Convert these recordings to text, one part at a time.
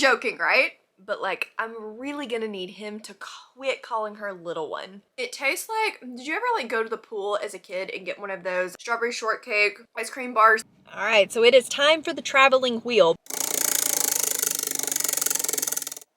joking, right? But like, I'm really gonna need him to quit calling her little one. It tastes like, did you ever like go to the pool as a kid and get one of those strawberry shortcake ice cream bars? All right, so it is time for the traveling wheel.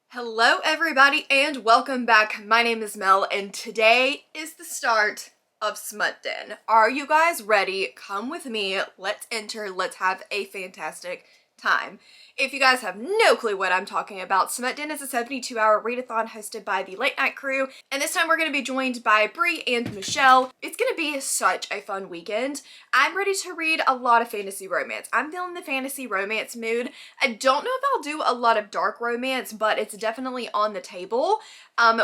Hello everybody and welcome back. My name is Mel and today is the start of Smut Den. Are you guys ready? Come with me. Let's enter. Let's have a fantastic time. If you guys have no clue what I'm talking about, Smut Den is a 72-hour readathon hosted by the Late Night Crew, and this time we're going to be joined by Bree and Michelle. It's going to be such a fun weekend. I'm ready to read a lot of fantasy romance. I'm feeling the fantasy romance mood. I don't know if I'll do a lot of dark romance, but it's definitely on the table.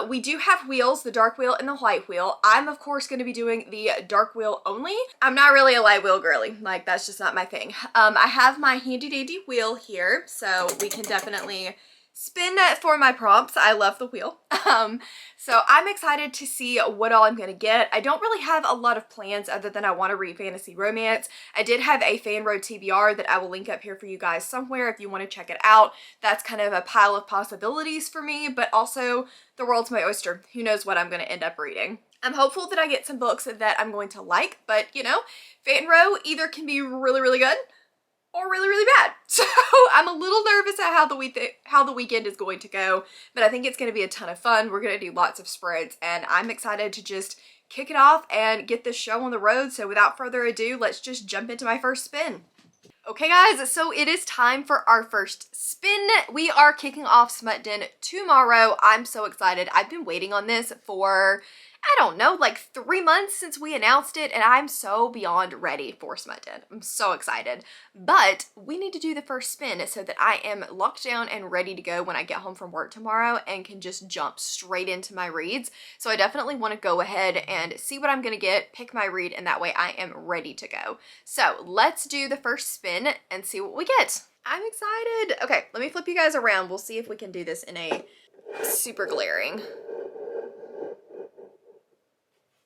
We do have wheels, the dark wheel and the light wheel. I'm of course going to be doing the dark wheel only. I'm not really a light wheel girly, like that's just not my thing. I have my handy dandy wheel here, so we can definitely spin for my prompts. I love the wheel. So I'm excited to see what all I'm gonna get. I don't really have a lot of plans other than I want to read fantasy romance. I did have a fan road TBR that I will link up here for you guys somewhere if you want to check it out. That's kind of a pile of possibilities for me, but also the world's my oyster. Who knows what I'm going to end up reading. I'm hopeful that I get some books that I'm going to like, but you know, fan row either can be really, really good or really, really bad. So I'm a little nervous at how the weekend is going to go, but I think it's going to be a ton of fun. We're going to do lots of spreads and I'm excited to just kick it off and get this show on the road. So without further ado, let's just jump into my first spin. Okay guys, so it is time for our first spin. We are kicking off Smut Den tomorrow. I'm so excited. I've been waiting on this for, I don't know, like 3 months since we announced it, and I'm so beyond ready for Smut Den. I'm so excited. But we need to do the first spin so that I am locked down and ready to go when I get home from work tomorrow and can just jump straight into my reads. So I definitely want to go ahead and see what I'm going to get, pick my read, and that way I am ready to go. So let's do the first spin and see what we get. I'm excited. Okay, let me flip you guys around. We'll see if we can do this in a super glaring.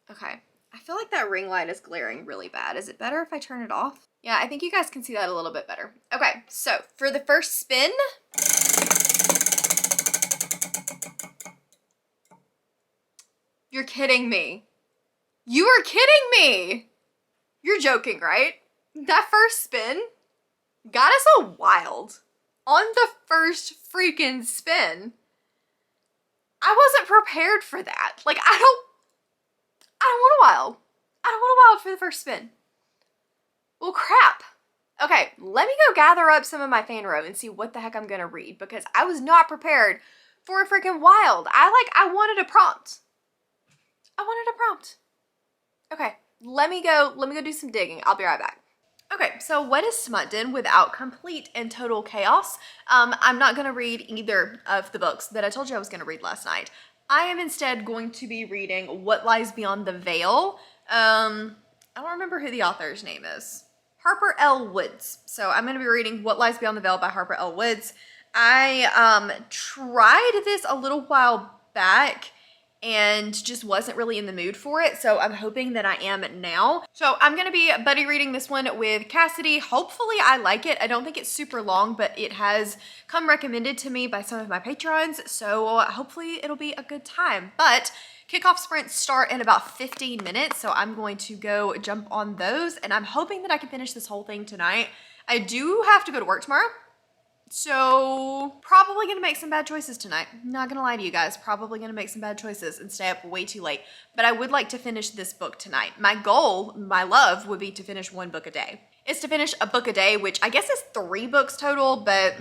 Okay, I feel like that ring light is glaring really bad. Is it better if I turn it off? Yeah, I think you guys can see that a little bit better. Okay, so for the first spin, you're kidding me. You are kidding me. You're joking, right? That first spin got us a wild. On the first freaking spin, I wasn't prepared for that. Like, I don't want a wild. I don't want a wild for the first spin. Well, crap. Okay, let me go gather up some of my fan row and see what the heck I'm gonna read because I was not prepared for a freaking wild. I wanted a prompt. I wanted a prompt. Okay, let me go do some digging. I'll be right back. Okay, so what is Smut Den without complete and total chaos? I'm not gonna read either of the books that I told you I was gonna read last night. I am instead going to be reading What Lies Beyond the Veil. I don't remember who the author's name is. Harper L. Woods. So I'm going to be reading What Lies Beyond the Veil by Harper L. Woods. I tried this a little while back and just wasn't really in the mood for it, so I'm hoping that I am now. So I'm going to be buddy reading this one with Cassidy. Hopefully I like it. I don't think it's super long, but it has come recommended to me by some of my patrons, so hopefully it'll be a good time. But kickoff sprints start in about 15 minutes, so I'm going to go jump on those, and I'm hoping that I can finish this whole thing tonight. I do have to go to work tomorrow, so probably gonna make some bad choices tonight. Not gonna lie to you guys, probably gonna make some bad choices and stay up way too late. But I would like to finish this book tonight. My goal, my love, would be to finish 1 book a day. It's to finish a book a day, which I guess is 3 books total, but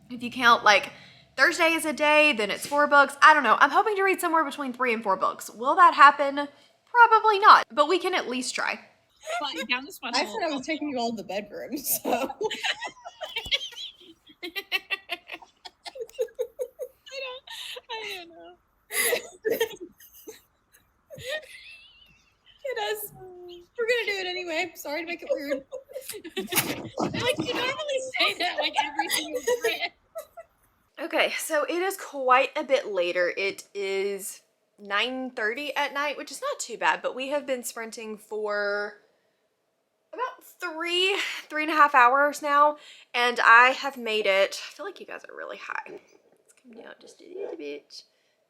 if you count like Thursday is a day, then it's 4 books. I don't know. I'm hoping to read somewhere between 3 and 4 books. Will that happen? Probably not, but we can at least try. I said I was taking you all to the bedroom, so. I don't know. It does. We're gonna do it anyway. Sorry to make it weird. Like, you normally say that like every single day. Okay, so it is quite a bit later. It is 9:30 at night, which is not too bad, but we have been sprinting for about three and a half hours now, and I have made it. I feel like you guys are really high. Let's come down just a little bit.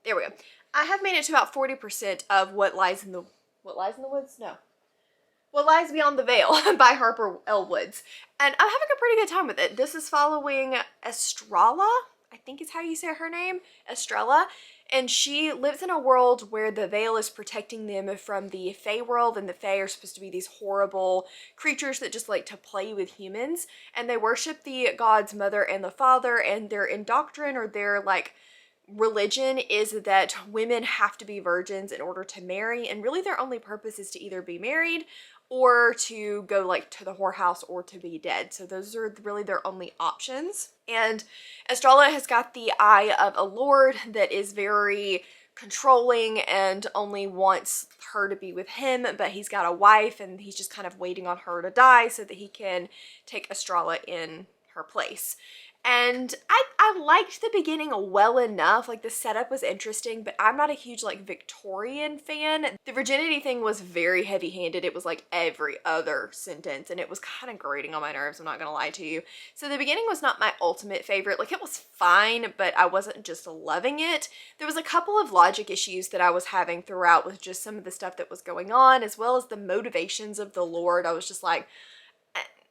There we go. I have made it to about 40% of What Lies in the Woods? No. What Lies Beyond the Veil by Harper L. Woods. And I'm having a pretty good time with it. This is following Estrella, I think is how you say her name, Estrella. And she lives in a world where the veil is protecting them from the Fae world, and the Fae are supposed to be these horrible creatures that just like to play with humans. And they worship the gods Mother and the Father, and their indoctrine, or their like religion, is that women have to be virgins in order to marry, and really their only purpose is to either be married or to go like to the whorehouse or to be dead. So those are really their only options. And Estrella has got the eye of a lord that is very controlling and only wants her to be with him, but he's got a wife and he's just kind of waiting on her to die so that he can take Estrella in her place. And I liked the beginning well enough, like the setup was interesting, but I'm not a huge like Victorian fan. The virginity thing was very heavy-handed. It was like every other sentence, and it was kind of grating on my nerves, I'm not gonna lie to you. So the beginning was not my ultimate favorite. Like, it was fine, but I wasn't just loving it. There was a couple of logic issues that I was having throughout with just some of the stuff that was going on, as well as the motivations of the Lord. I was just like,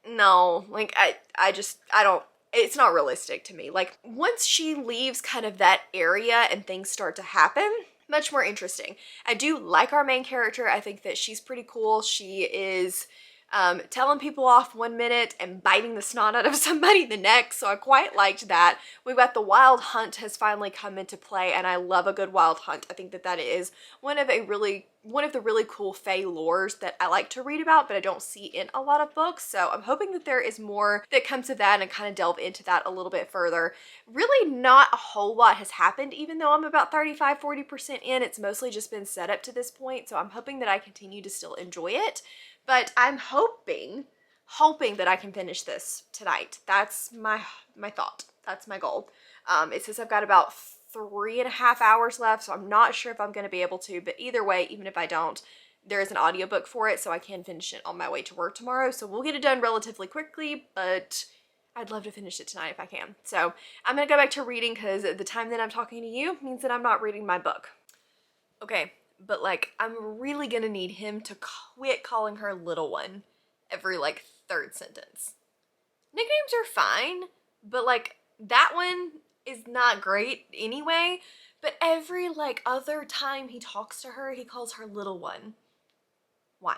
no, like I don't, it's not realistic to me. Like, once she leaves kind of that area and things start to happen, much more interesting. I do like our main character. I think that she's pretty cool. She is telling people off one minute and biting the snot out of somebody the next, so I quite liked that. We've got the wild hunt has finally come into play, and I love a good wild hunt. I think that that is one of the really cool Fae lores that I like to read about, but I don't see in a lot of books, so I'm hoping that there is more that comes of that and kind of delve into that a little bit further. Really not a whole lot has happened, even though I'm about 35-40% in. It's mostly just been set up to this point, so I'm hoping that I continue to still enjoy it. But I'm hoping that I can finish this tonight. That's my thought. That's my goal. It says I've got about 3.5 hours left, so I'm not sure if I'm going to be able to, but either way, even if I don't, there is an audiobook for it, so I can finish it on my way to work tomorrow. So we'll get it done relatively quickly, but I'd love to finish it tonight if I can. So I'm going to go back to reading, because the time that I'm talking to you means that I'm not reading my book. Okay. But like, I'm really gonna need him to quit calling her little one every like third sentence. Nicknames are fine, but like that one is not great anyway. But every like other time he talks to her, he calls her little one. Why?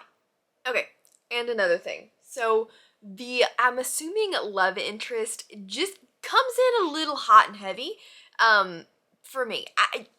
Okay, and another thing. So I'm assuming love interest just comes in a little hot and heavy. For me,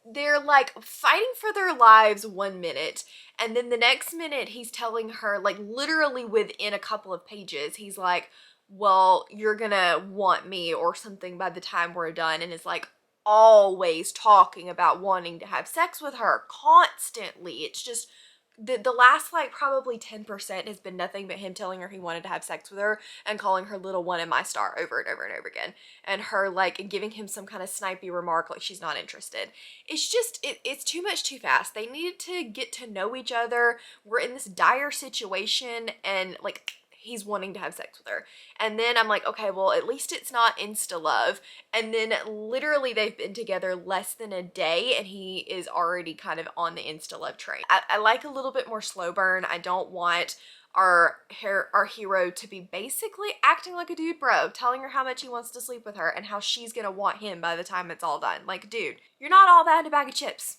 they're like fighting for their lives one minute, and then the next minute he's telling her, like literally within a couple of pages, he's like, well, you're gonna want me or something by the time we're done, and is like always talking about wanting to have sex with her constantly. It's just the last like probably 10% has been nothing but him telling her he wanted to have sex with her and calling her little one and my star over and over and over again, and her like giving him some kind of snipey remark like she's not interested. It's just it's too much too fast. They needed to get to know each other. We're in this dire situation, and like he's wanting to have sex with her, and then I'm like, okay, well, at least it's not insta love. And then literally they've been together less than a day and he is already kind of on the insta love train. I like a little bit more slow burn. I don't want our hero to be basically acting like a dude bro, telling her how much he wants to sleep with her and how she's gonna want him by the time it's all done. Like, dude, you're not all that in a bag of chips.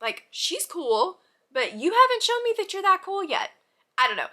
Like, she's cool, but you haven't shown me that you're that cool yet. I don't know.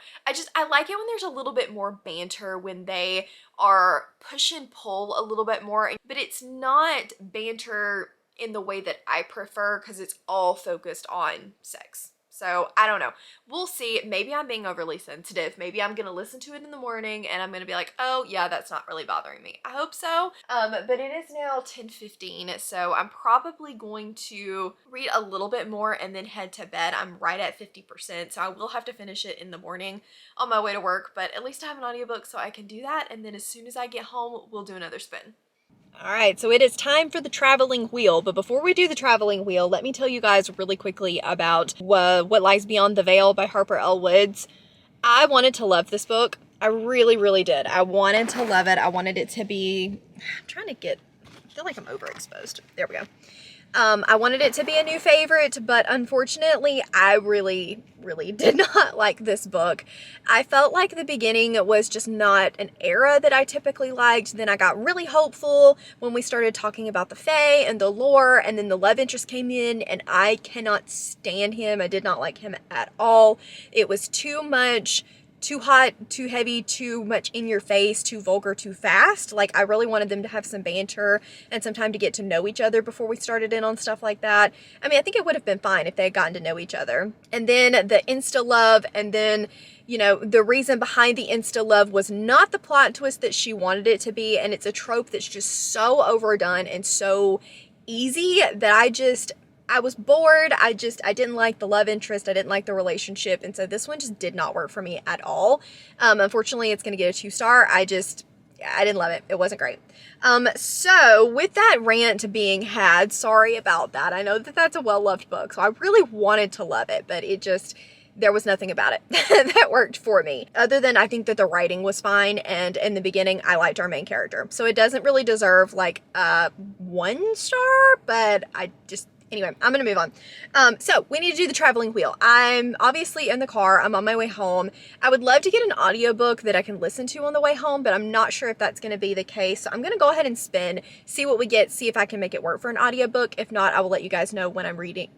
I like it when there's a little bit more banter, when they are push and pull a little bit more, but it's not banter in the way that I prefer, because it's all focused on sex. So I don't know. We'll see. Maybe I'm being overly sensitive. Maybe I'm going to listen to it in the morning and I'm going to be like, oh yeah, that's not really bothering me. I hope so. But it is now 10:15, so I'm probably going to read a little bit more and then head to bed. I'm right at 50%, so I will have to finish it in the morning on my way to work, but at least I have an audiobook so I can do that, and then as soon as I get home, we'll do another spin. All right, so it is time for the traveling wheel, but before we do the traveling wheel, let me tell you guys really quickly about What Lies Beyond the Veil by Harper L. Woods. I wanted to love this book. I really, really did. I wanted to love it. I wanted it to be, I'm trying to get, I feel like I'm overexposed. There we go. I wanted it to be a new favorite, but unfortunately, I really, really did not like this book. I felt like the beginning was just not an era that I typically liked. Then I got really hopeful when we started talking about the Fae and the lore, and then the love interest came in, and I cannot stand him. I did not like him at all. It was too much. Too hot, too heavy, too much in your face, too vulgar, too fast. Like, I really wanted them to have some banter and some time to get to know each other before we started in on stuff like that. I mean, I think it would have been fine if they had gotten to know each other. And then the insta love, and then, you know, the reason behind the insta love was not the plot twist that she wanted it to be. And it's a trope that's just so overdone and so easy that I was bored. I didn't like the love interest. I didn't like the relationship. And so this one just did not work for me at all. Unfortunately, it's going to get a 2-star. I didn't love it. It wasn't great. So with that rant being had, sorry about that. I know that that's a well-loved book, so I really wanted to love it, but there was nothing about it that worked for me. Other than I think that the writing was fine, and in the beginning, I liked our main character. So it doesn't really deserve like 1 star, but anyway, I'm gonna move on. So we need to do the traveling wheel. I'm obviously in the car. I'm on my way home. I would love to get an audiobook that I can listen to on the way home, but I'm not sure if that's gonna be the case. So I'm gonna go ahead and spin, see what we get, see if I can make it work for an audiobook. If not, I will let you guys know what I'm reading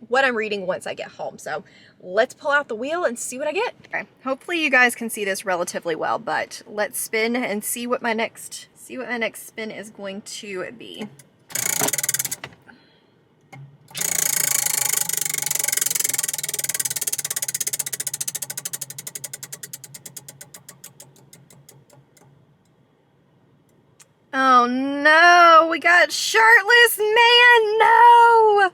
once I get home. So let's pull out the wheel and see what I get. Okay. Hopefully you guys can see this relatively well, but let's spin and see what my next spin is going to be. Oh no, we got Shirtless Man, no!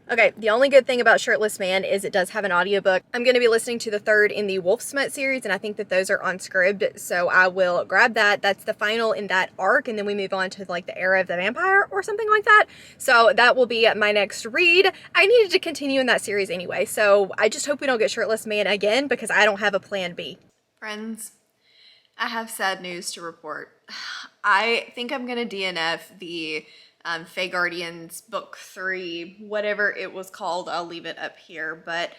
Okay, the only good thing about Shirtless Man is it does have an audiobook. I'm going to be listening to the 3rd in the Wolf Smut series, and I think that those are on Scribd, so I will grab that. That's the final in that arc, and then we move on to like the Era of the Vampire or something like that. So that will be my next read. I needed to continue in that series anyway, so I just hope we don't get Shirtless Man again because I don't have a plan B. Friends, I have sad news to report. I think I'm gonna DNF the Fae Guardians book 3, whatever it was called. I'll leave it up here, but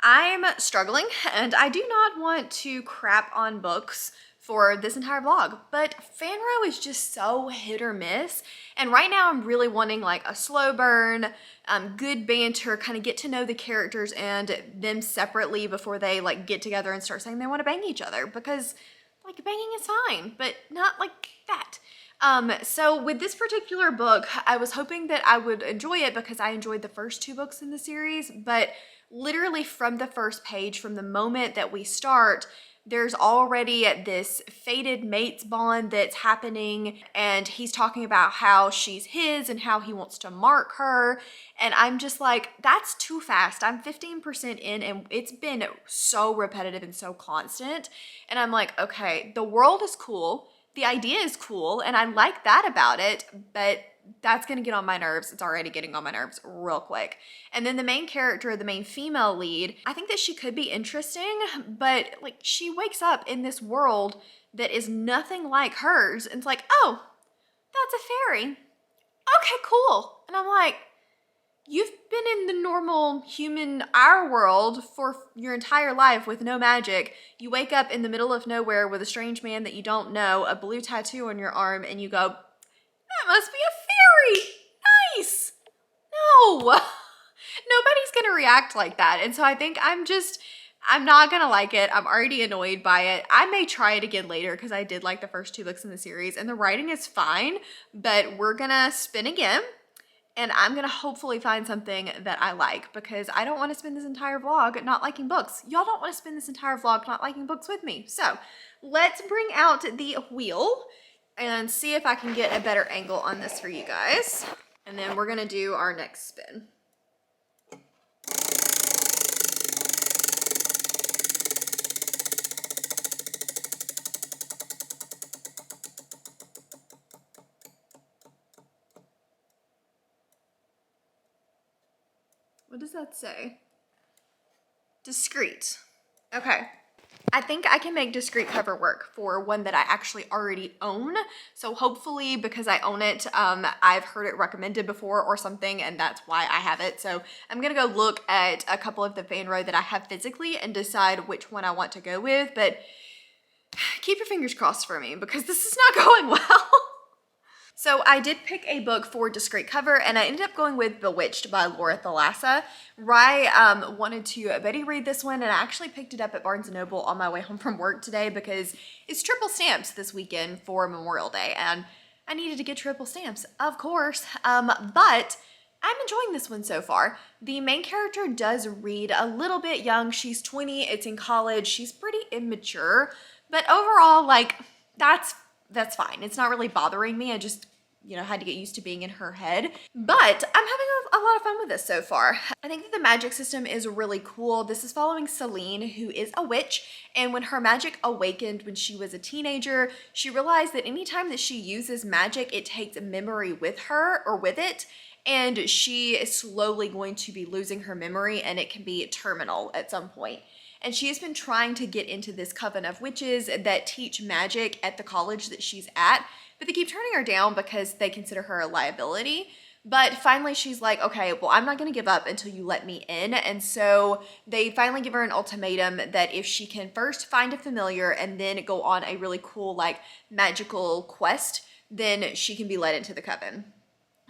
I'm struggling and I do not want to crap on books for this entire vlog, but Fanro is just so hit or miss. And right now I'm really wanting like a slow burn, good banter, kind of get to know the characters and them separately before they like get together and start saying they want to bang each other, because like banging is fine, but not like that. So with this particular book, I was hoping that I would enjoy it because I enjoyed the first 2 books in the series, but literally from the first page, from the moment that we start, there's already this fated mates bond that's happening, and he's talking about how she's his and how he wants to mark her, and I'm just like, that's too fast. I'm 15% in and it's been so repetitive and so constant, and I'm like, okay, the world is cool, the idea is cool, and I like that about it, but that's gonna get on my nerves. It's already getting on my nerves real quick. And then the main character, the main female lead, I think that she could be interesting, but like she wakes up in this world that is nothing like hers, and it's like, oh, that's a fairy. Okay, cool. And I'm like, you've been in the normal human, our world for your entire life with no magic. You wake up in the middle of nowhere with a strange man that you don't know, a blue tattoo on your arm, and you go, that must be a fairy. Nice. No. Nobody's gonna react like that. And so I think I'm not gonna like it. I'm already annoyed by it. I may try it again later because I did like the first 2 books in the series and the writing is fine, but we're gonna spin again and I'm gonna hopefully find something that I like, because I don't want to spend this entire vlog not liking books. Y'all don't want to spend this entire vlog not liking books with me. So let's bring out the wheel and see if I can get a better angle on this for you guys. And then we're gonna do our next spin. What does that say? Discrete. Okay. I think I can make Discrete cover work for one that I actually already own. So hopefully, because I own it, I've heard it recommended before or something, and that's why I have it. So I'm gonna go look at a couple of the fan row that I have physically and decide which one I want to go with, but keep your fingers crossed for me because this is not going well. So I did pick a book for Discrete cover, and I ended up going with Bewitched by Laura Thalassa. Rye wanted to Betty read this one, and I actually picked it up at Barnes & Noble on my way home from work today because it's triple stamps this weekend for Memorial Day, and I needed to get triple stamps, of course. But I'm enjoying this one so far. The main character does read a little bit young. She's 20, it's in college, she's pretty immature, but overall, like, that's fine. It's not really bothering me. I just, had to get used to being in her head. But I'm having a lot of fun with this so far. I think that the magic system is really cool. This is following Celine, who is a witch, and when her magic awakened when she was a teenager, she realized that anytime that she uses magic, it takes a memory with her or with it, and she is slowly going to be losing her memory, and it can be terminal at some point. And she has been trying to get into this coven of witches that teach magic at the college that she's at, but they keep turning her down because they consider her a liability. But finally she's like, okay, well, I'm not going to give up until you let me in. And so they finally give her an ultimatum that if she can first find a familiar and then go on a really cool, like, magical quest, then she can be let into the coven.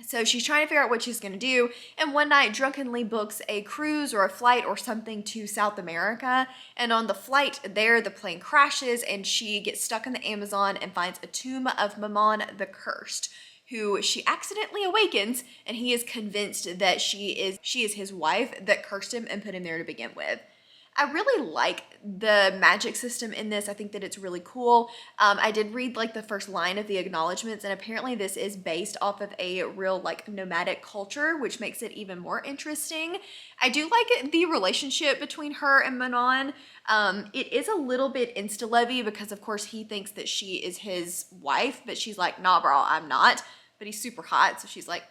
So she's trying to figure out what she's going to do, and one night drunkenly books a cruise or a flight or something to South America, and on the flight there, the plane crashes, and she gets stuck in the Amazon and finds a tomb of Mammon the Cursed, who she accidentally awakens, and he is convinced that she is his wife that cursed him and put him there to begin with. I really like the magic system in this. I think that it's really cool. I did read like the first line of the acknowledgments, and apparently this is based off of a real like nomadic culture, which makes it even more interesting. I do like the relationship between her and Manon. It is a little bit insta-lovey because of course he thinks that she is his wife, but she's like, nah bro, I'm not. But he's super hot, so she's like,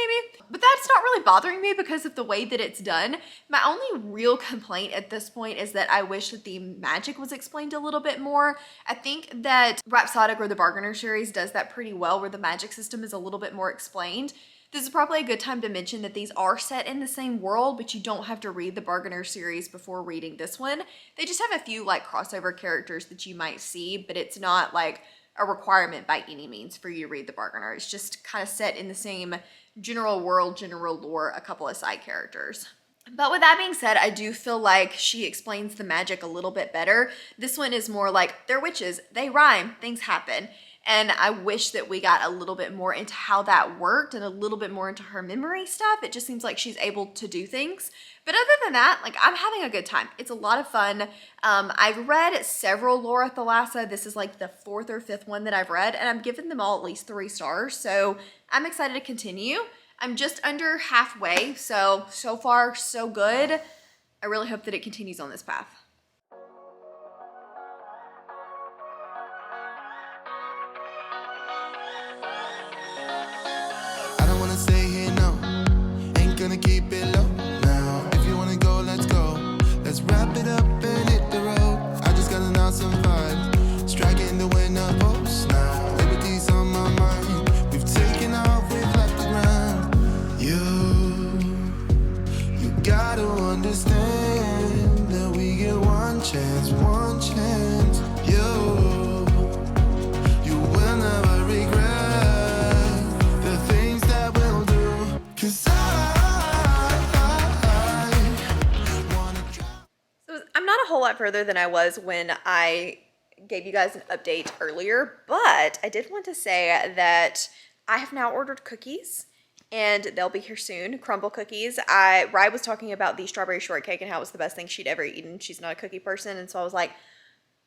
maybe. But that's not really bothering me because of the way that it's done. My only real complaint at this point is that I wish that the magic was explained a little bit more. I think that Rhapsodic or the Bargainer series does that pretty well, where the magic system is a little bit more explained. This is probably a good time to mention that these are set in the same world, but you don't have to read the Bargainer series before reading this one. They just have a few like crossover characters that you might see, but it's not like a requirement by any means for you to read the Bargainer. It's just kind of set in the same general world, general lore, a couple of side characters. But with that being said, I do feel like she explains the magic a little bit better. This one is more like, they're witches, they rhyme, things happen. And I wish that we got a little bit more into how that worked and a little bit more into her memory stuff. It just seems like she's able to do things. But other than that, like, I'm having a good time. It's a lot of fun. I've read several Laura Thalassa. This is like the 4th or 5th one that I've read, and I'm giving them all at least 3 stars. So I'm excited to continue. I'm just under halfway, so far so good. I really hope that it continues on this path. I don't wanna stay here, no. Ain't gonna keep it low now. If you wanna go, let's go. Let's wrap it up and hit the road. I just got an awesome vibe. Striking the winner post now. Liberty's on my mind. We've taken off, we've left the ground. You gotta understand that we get one chance, one chance. You will never regret the things that we'll do. 'Cause So I'm not a whole lot further than I was when I gave you guys an update earlier, but I did want to say that I have now ordered cookies and they'll be here soon. Crumble cookies. Rye was talking about the strawberry shortcake and how it was the best thing she'd ever eaten. She's not a cookie person, and so I was like,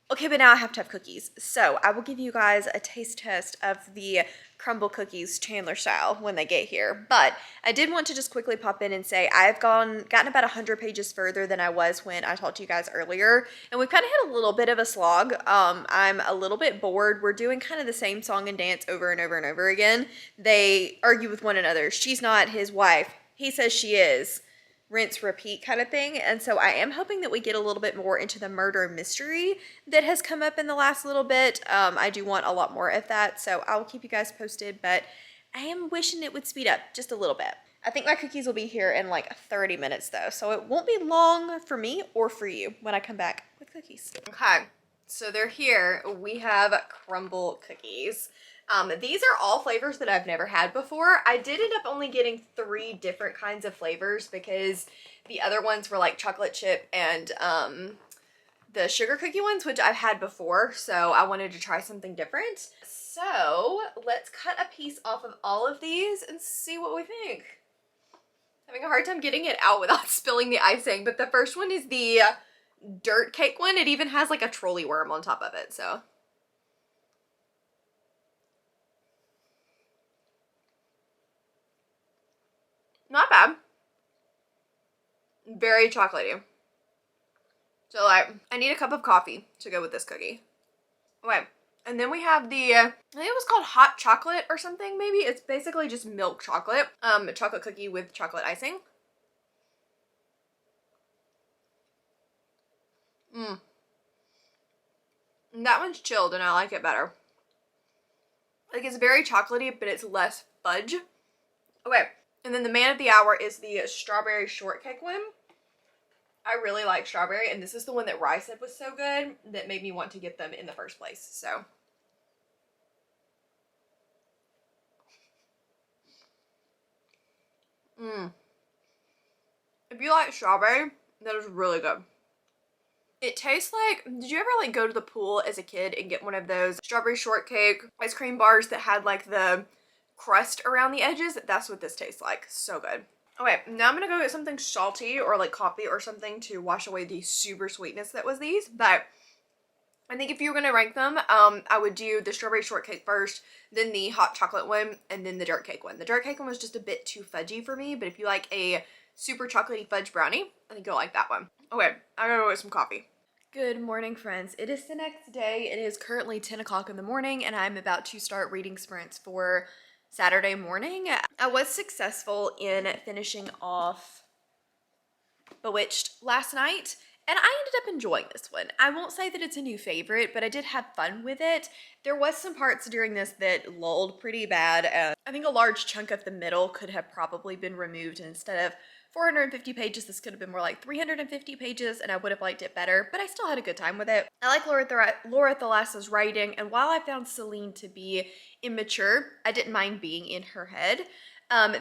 okay, but now I have to have cookies. So I will give you guys a taste test of the crumble cookies Chandler style when they get here. But I did want to just quickly pop in and say I've gotten about 100 pages further than I was when I talked to you guys earlier. And we've kind of hit a little bit of a slog. I'm a little bit bored. We're doing kind of the same song and dance over and over and over again. They argue with one another. She's not his wife. He says she is. rinse, repeat kind of thing. And so I am hoping that we get a little bit more into the murder mystery that has come up in the last little bit. I do want a lot more of that, so I'll keep you guys posted, but I am wishing it would speed up just a little bit. I think my cookies will be here in like 30 minutes though, so it won't be long for me or for you when I come back with cookies. Okay, so they're here. We have crumble cookies. These are all flavors that I've never had before. I did end up only getting 3 different kinds of flavors because the other ones were like chocolate chip and the sugar cookie ones, which I've had before, so I wanted to try something different. So let's cut a piece off of all of these and see what we think. Having a hard time getting it out without spilling the icing, but the first one is the dirt cake one. It even has like a trolley worm on top of it, so. Not bad. Very chocolatey. So like, I need a cup of coffee to go with this cookie. Okay, and then we have the, I think it was called hot chocolate or something maybe. It's basically just milk chocolate. A chocolate cookie with chocolate icing. And that one's chilled and I like it better. Like it's very chocolatey, but it's less fudge. Okay, and then the man of the hour is the strawberry shortcake one. I really like strawberry, and this is the one that Rye said was so good that made me want to get them in the first place, so. If you like strawberry, that is really good. It tastes like, did you ever like go to the pool as a kid and get one of those strawberry shortcake ice cream bars that had like the crust around the edges? That's what this tastes like. So good. Okay, now I'm gonna go get something salty or like coffee or something to wash away the super sweetness that was these. But I think if you were gonna rank them, I would do the strawberry shortcake first, then the hot chocolate one, and then the dirt cake one. The dirt cake one was just a bit too fudgy for me, but if you like a super chocolatey fudge brownie, I think you'll like that one. Okay, I gotta go get some coffee. Good morning, friends. It is the next day. It is currently 10 o'clock in the morning, and I'm about to start reading sprints for Saturday morning. I was successful in finishing off Bewitched last night, and I ended up enjoying this one. I won't say that it's a new favorite, but I did have fun with it. There was some parts during this that lulled pretty bad. I think a large chunk of the middle could have probably been removed, and instead of 450 pages, this could have been more like 350 pages, and I would have liked it better, but I still had a good time with it. I like Laura Thalassa's writing, and while I found Celine to be immature, I didn't mind being in her head.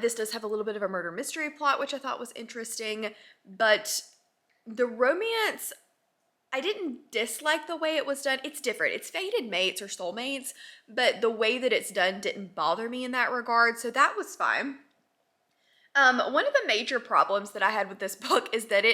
This does have a little bit of a murder mystery plot, which I thought was interesting, but the romance, I didn't dislike the way it was done. It's different. It's fated mates or soulmates, but the way that it's done didn't bother me in that regard, so that was fine. One of the major problems that I had with this book is that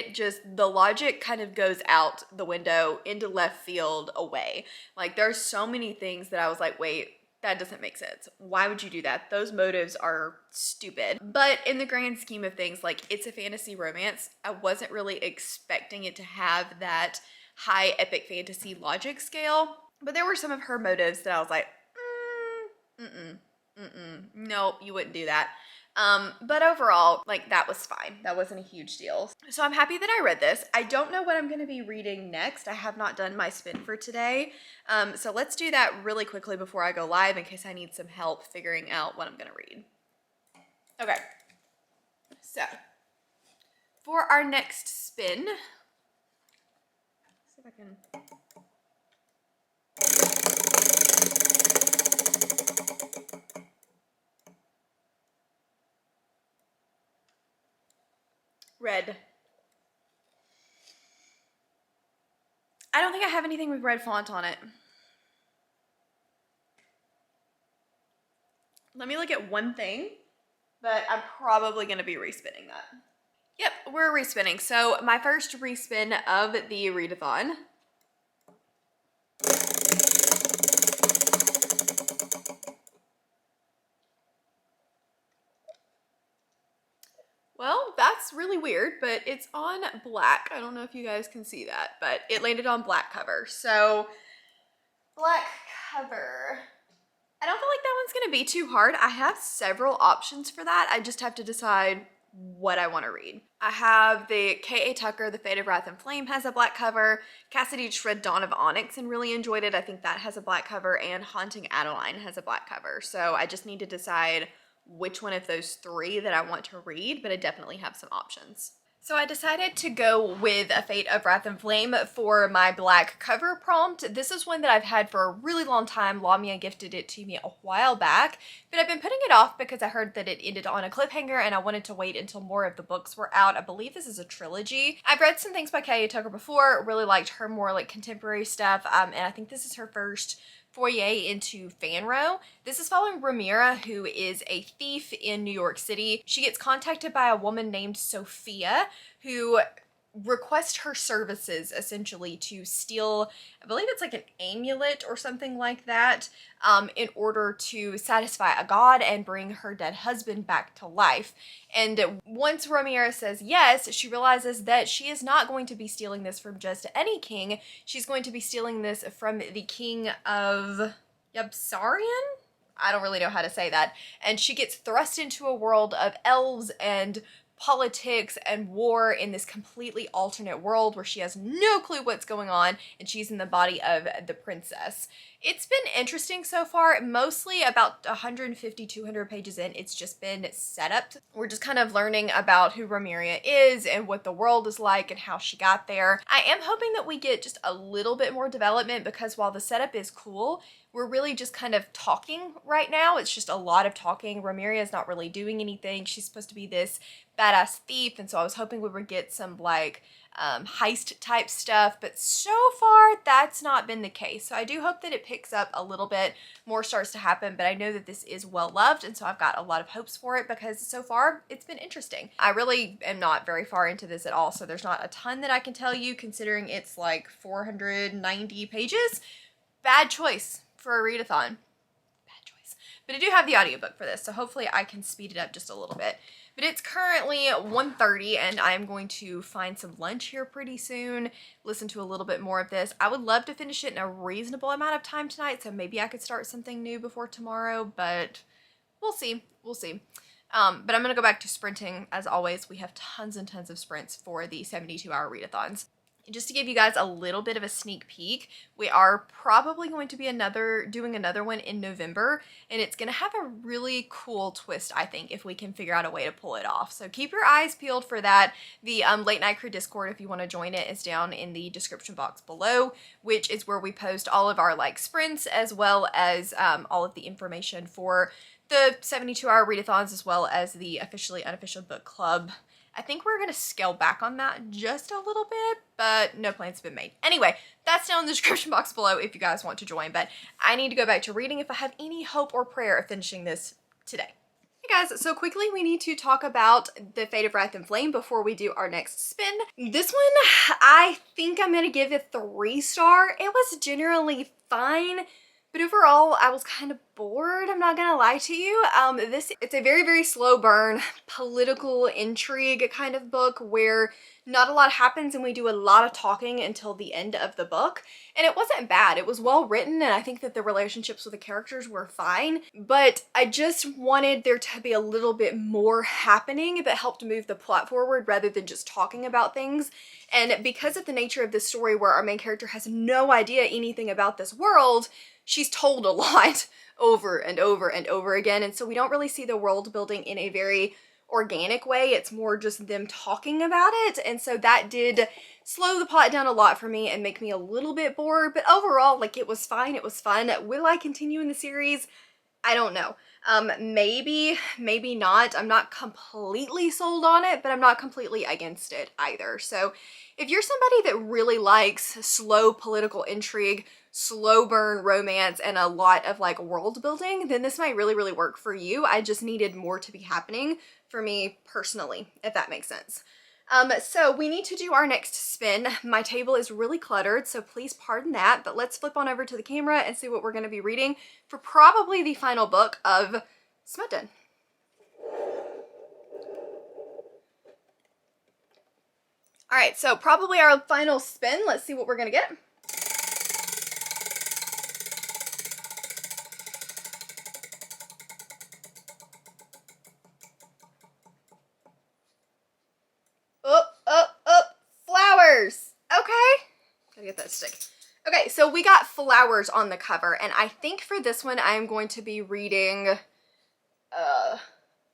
the logic kind of goes out the window into left field away. Like there's so many things that I was like, wait, that doesn't make sense. Why would you do that? Those motives are stupid. But in the grand scheme of things, like it's a fantasy romance. I wasn't really expecting it to have that high epic fantasy logic scale, but there were some of her motives that I was like, nope, you wouldn't do that. But overall, like that was fine. That wasn't a huge deal. So I'm happy that I read this. I don't know what I'm going to be reading next. I have not done my spin for today. So let's do that really quickly before I go live in case I need some help figuring out what I'm going to read. Okay. So for our next spin, see if I can. Red. I don't think I have anything with red font on it. Let me look at one thing, but I'm probably going to be respinning that. Yep, we're respinning. So my first respin of the readathon. Well, that's really weird, but it's on black. I don't know if you guys can see that, but it landed on black cover. So, black cover. I don't feel like that one's going to be too hard. I have several options for that. I just have to decide what I want to read. I have the K.A. Tucker, The Fate of Wrath and Flame has a black cover. Cassidy read Dawn of Onyx and really enjoyed it. I think that has a black cover, and Haunting Adeline has a black cover. So I just need to decide which one of those three that I want to read, but I definitely have some options. So I decided to go with A Fate of Wrath and Flame for my black cover prompt. This is one that I've had for a really long time. Lamia gifted it to me a while back, but I've been putting it off because I heard that it ended on a cliffhanger and I wanted to wait until more of the books were out. I believe this is a trilogy. I've read some things by K.A. Tucker before, really liked her more like contemporary stuff, and I think this is her first foyer into Fanro. This is following Ramira, who is a thief in New York City. She gets contacted by a woman named Sophia, who requests her services essentially to steal, I believe it's like an amulet or something like that, in order to satisfy a god and bring her dead husband back to life. And once Ramira says yes, she realizes that she is not going to be stealing this from just any king. She's going to be stealing this from the king of Yabsarian? I don't really know how to say that. And she gets thrust into a world of elves and politics and war in this completely alternate world where she has no clue what's going on, and she's in the body of the princess. It's been interesting so far. Mostly about 150, 200 pages in, it's just been set up. We're just kind of learning about who Ramiria is and what the world is like and how she got there. I am hoping that we get just a little bit more development, because while the setup is cool, we're really just kind of talking right now. It's just a lot of talking. Ramiria is not really doing anything. She's supposed to be this badass thief, and so I was hoping we would get some like heist type stuff, but so far that's not been the case. So I do hope that it picks up a little bit, more starts to happen, but I know that this is well loved, and so I've got a lot of hopes for it because so far it's been interesting. I really am not very far into this at all, so there's not a ton that I can tell you considering it's like 490 pages. Bad choice for a readathon. Bad choice. But I do have the audiobook for this, so hopefully I can speed it up just a little bit. But it's currently 1:30 and I'm going to find some lunch here pretty soon, listen to a little bit more of this. I would love to finish it in a reasonable amount of time tonight, so maybe I could start something new before tomorrow, but we'll see. We'll see. But I'm going to go back to sprinting. As always, we have tons and tons of sprints for the 72-hour readathons. Just to give you guys a little bit of a sneak peek, we are probably going to be doing another one in November, and it's going to have a really cool twist, I think, if we can figure out a way to pull it off. So keep your eyes peeled for that. The Late Night Crew Discord, if you want to join it, is down in the description box below, which is where we post all of our like sprints as well as all of the information for the 72-hour readathons as well as the officially unofficial book club. I think we're going to scale back on that just a little bit, but no plans have been made. Anyway, that's down in the description box below if you guys want to join, but I need to go back to reading if I have any hope or prayer of finishing this today. Hey guys, so quickly we need to talk about The Fate of Wrath and Flame before we do our next spin. This one, I think I'm going to give it 3-star. It was generally fine, but overall, I was kind of bored, I'm not gonna lie to you. It's a very, very slow burn, political intrigue kind of book where not a lot happens and we do a lot of talking until the end of the book. And it wasn't bad. It was well written, and I think that the relationships with the characters were fine, but I just wanted there to be a little bit more happening that helped move the plot forward rather than just talking about things. And because of the nature of this story where our main character has no idea anything about this world, she's told a lot over and over and over again, and so we don't really see the world building in a very organic way. It's more just them talking about it, and so that did slow the plot down a lot for me and make me a little bit bored, but overall, like, it was fine, it was fun. Will I continue in the series? I don't know. Maybe, maybe not. I'm not completely sold on it, but I'm not completely against it either. So if you're somebody that really likes slow political intrigue, slow burn romance, and a lot of like world building, then this might really, really work for you. I just needed more to be happening for me personally, if that makes sense. So we need to do our next spin. My table is really cluttered, so please pardon that, but let's flip on over to the camera and see what we're going to be reading for probably the final book of Smut Den. All right, so probably our final spin. Let's see what we're going to get. amethyst. Okay, so we got flowers on the cover, and I think for this one I'm going to be reading,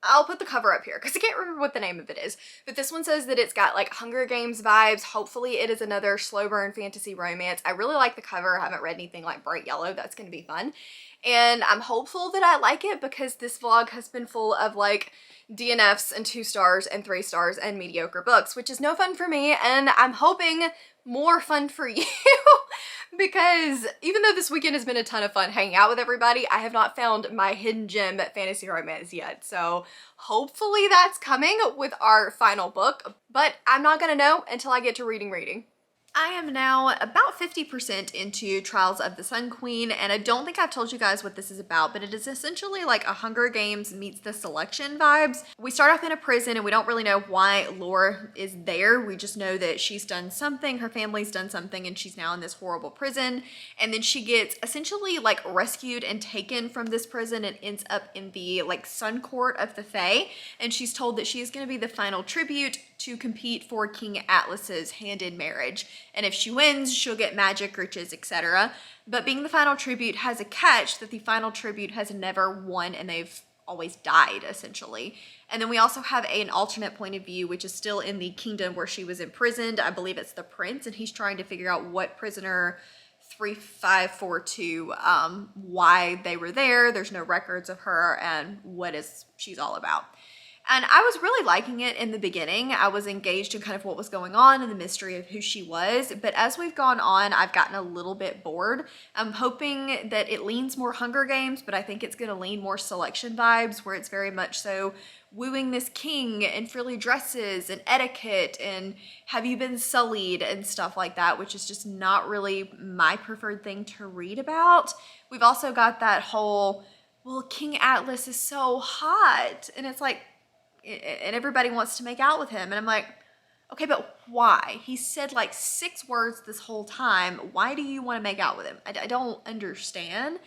I'll put the cover up here because I can't remember what the name of it is, but this one says that it's got like Hunger Games vibes. Hopefully it is another slow burn fantasy romance. I really like the cover. I haven't read anything like bright yellow. That's going to be fun. And I'm hopeful that I like it because this vlog has been full of like DNFs and 2 stars and 3 stars and mediocre books, which is no fun for me, and I'm hoping more fun for you because even though this weekend has been a ton of fun hanging out with everybody, I have not found my hidden gem fantasy romance yet. So hopefully that's coming with our final book, but I'm not gonna know until I get to reading. I am now about 50% into Trials of the Sun Queen, and I don't think I've told you guys what this is about, but it is essentially like a Hunger Games meets The Selection vibes. We start off in a prison and we don't really know why Laura is there. We just know that she's done something, her family's done something, and she's now in this horrible prison. And then she gets essentially like rescued and taken from this prison and ends up in the like Sun Court of the Fae. And she's told that she is going to be the final tribute to compete for King Atlas's hand in marriage. And if she wins, she'll get magic, riches, etc. But being the final tribute has a catch that the final tribute has never won and they've always died, essentially. And then we also have an alternate point of view, which is still in the kingdom where she was imprisoned. I believe it's the prince, and he's trying to figure out what prisoner 3542, why they were there. There's no records of her and what she's all about. And I was really liking it in the beginning. I was engaged in kind of what was going on and the mystery of who she was. But as we've gone on, I've gotten a little bit bored. I'm hoping that it leans more Hunger Games, but I think it's going to lean more Selection vibes, where it's very much so wooing this king and frilly dresses and etiquette and have you been sullied and stuff like that, which is just not really my preferred thing to read about. We've also got that whole, well, King Atlas is so hot. And it's like, and everybody wants to make out with him. And I'm like, okay, but why? He said like 6 words this whole time. Why do you want to make out with him? I don't understand.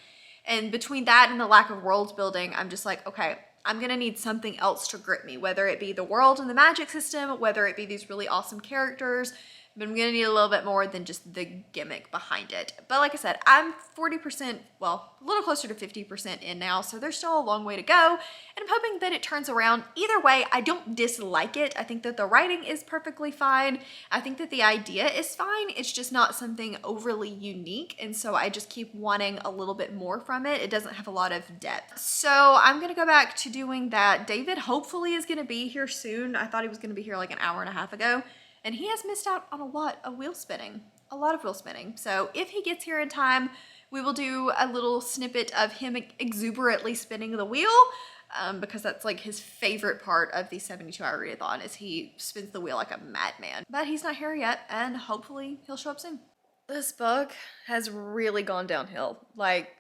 And between that and the lack of world building, I'm just like, okay, I'm going to need something else to grip me, whether it be the world and the magic system, whether it be these really awesome characters. But I'm going to need a little bit more than just the gimmick behind it. But like I said, I'm 40%, well, a little closer to 50% in now, so there's still a long way to go. And I'm hoping that it turns around. Either way, I don't dislike it. I think that the writing is perfectly fine. I think that the idea is fine. It's just not something overly unique. And so I just keep wanting a little bit more from it. It doesn't have a lot of depth. So I'm going to go back to doing that. David hopefully is going to be here soon. I thought he was going to be here like an hour and a half ago. And he has missed out on a lot of wheel spinning. So if he gets here in time, we will do a little snippet of him exuberantly spinning the wheel, because that's like his favorite part of the 72-hour readathon, is he spins the wheel like a madman. But he's not here yet, and hopefully he'll show up soon. This book has really gone downhill. Like,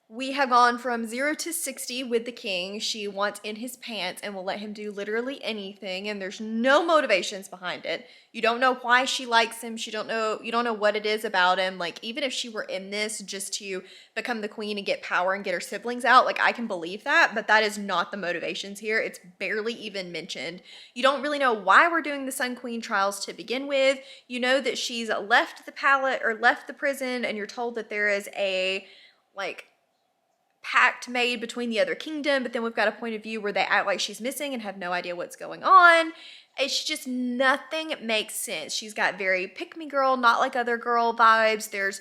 we have gone from 0 to 60 with the king. She wants in his pants and will let him do literally anything, and there's no motivations behind it. You don't know why she likes him. You don't know what it is about him. Like, even if she were in this just to become the queen and get power and get her siblings out, like, I can believe that, but that is not the motivations here. It's barely even mentioned. You don't really know why we're doing the Sun Queen trials to begin with. You know that she's left the palace or left the prison, and you're told that there is a, like, pact made between the other kingdom, but then we've got a point of view where they act like she's missing and have no idea what's going on. It's just, nothing makes sense. She's got very pick-me girl, not like other girl vibes. There's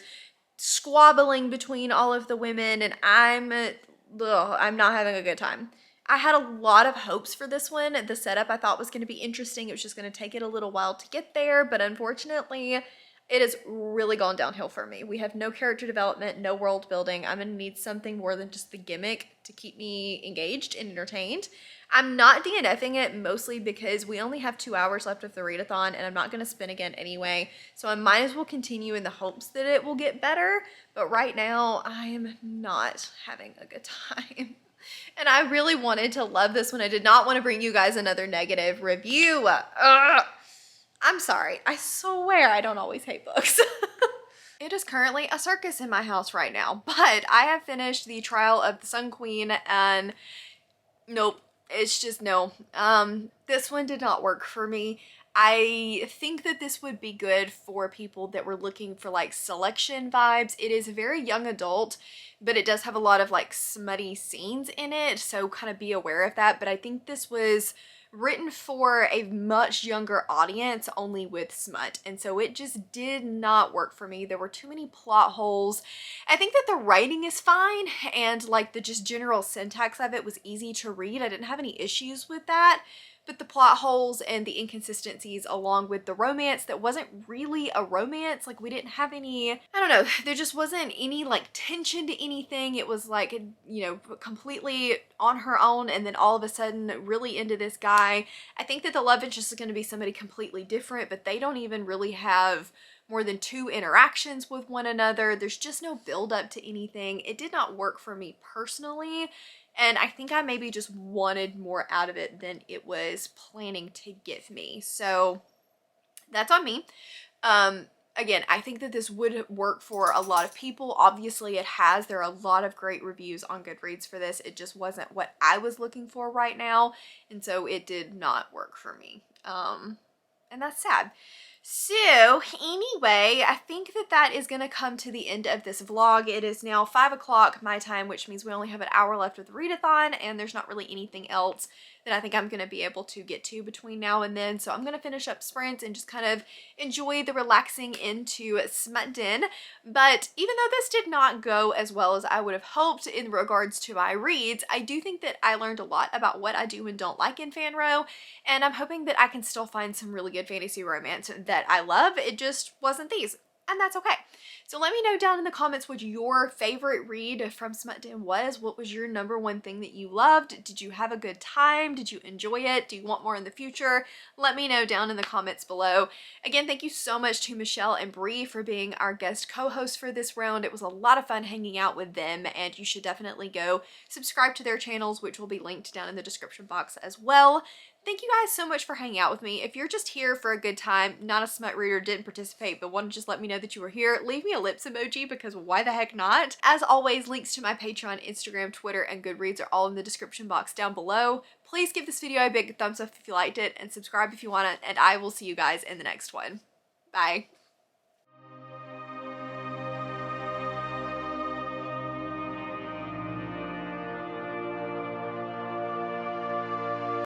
squabbling between all of the women, and I'm not having a good time. I had a lot of hopes for this one. The setup I thought was going to be interesting. It was just going to take it a little while to get there, but unfortunately, it has really gone downhill for me. We have no character development, no world building. I'm going to need something more than just the gimmick to keep me engaged and entertained. I'm not DNFing it, mostly because we only have 2 hours left of the readathon, and I'm not going to spin again anyway. So I might as well continue in the hopes that it will get better. But right now, I'm not having a good time. And I really wanted to love this one. I did not want to bring you guys another negative review. I'm sorry. I swear I don't always hate books. It is currently a circus in my house right now, but I have finished the Trial of the Sun Queen, and nope, it's just no. This one did not work for me. I think that this would be good for people that were looking for like selection vibes. It is a very young adult, but it does have a lot of like smutty scenes in it, so kind of be aware of that. But I think this was written for a much younger audience, only with smut, and so it just did not work for me. There were too many plot holes. I think that the writing is fine, and like the just general syntax of it was easy to read. I didn't have any issues with that. But the plot holes and the inconsistencies, along with the romance that wasn't really a romance, like we didn't have any, I don't know, there just wasn't any like tension to anything. It was like, you know, completely on her own, and then all of a sudden really into this guy. I think that the love interest is going to be somebody completely different, but they don't even really have more than 2 interactions with one another. There's just no build up to anything. It did not work for me personally. And I think I maybe just wanted more out of it than it was planning to give me. So that's on me. Again, I think that this would work for a lot of people. Obviously it has. There are a lot of great reviews on Goodreads for this. It just wasn't what I was looking for right now. And so it did not work for me. And that's sad. So anyway, I think that that is going to come to the end of this vlog. It is now 5 o'clock my time, which means we only have an hour left of the readathon, and there's not really anything else that I think I'm going to be able to get to between now and then. So I'm going to finish up sprints and just kind of enjoy the relaxing into Smut Den. But even though this did not go as well as I would have hoped in regards to my reads, I do think that I learned a lot about what I do and don't like in fanro, and I'm hoping that I can still find some really good fantasy romance that I love. It just wasn't these, and that's okay. So let me know down in the comments what your favorite read from Smut Den was. What was your #1 thing that you loved? Did you have a good time? Did you enjoy it? Do you want more in the future? Let me know down in the comments below. Again, thank you so much to Michelle and Bree for being our guest co-hosts for this round. It was a lot of fun hanging out with them, and you should definitely go subscribe to their channels, which will be linked down in the description box as well. Thank you guys so much for hanging out with me. If you're just here for a good time, not a smut reader, didn't participate, but want to just let me know that you were here, leave me a lips emoji, because why the heck not? As always, links to my Patreon, Instagram, Twitter, and Goodreads are all in the description box down below. Please give this video a big thumbs up if you liked it, and subscribe if you want it, and I will see you guys in the next one. Bye.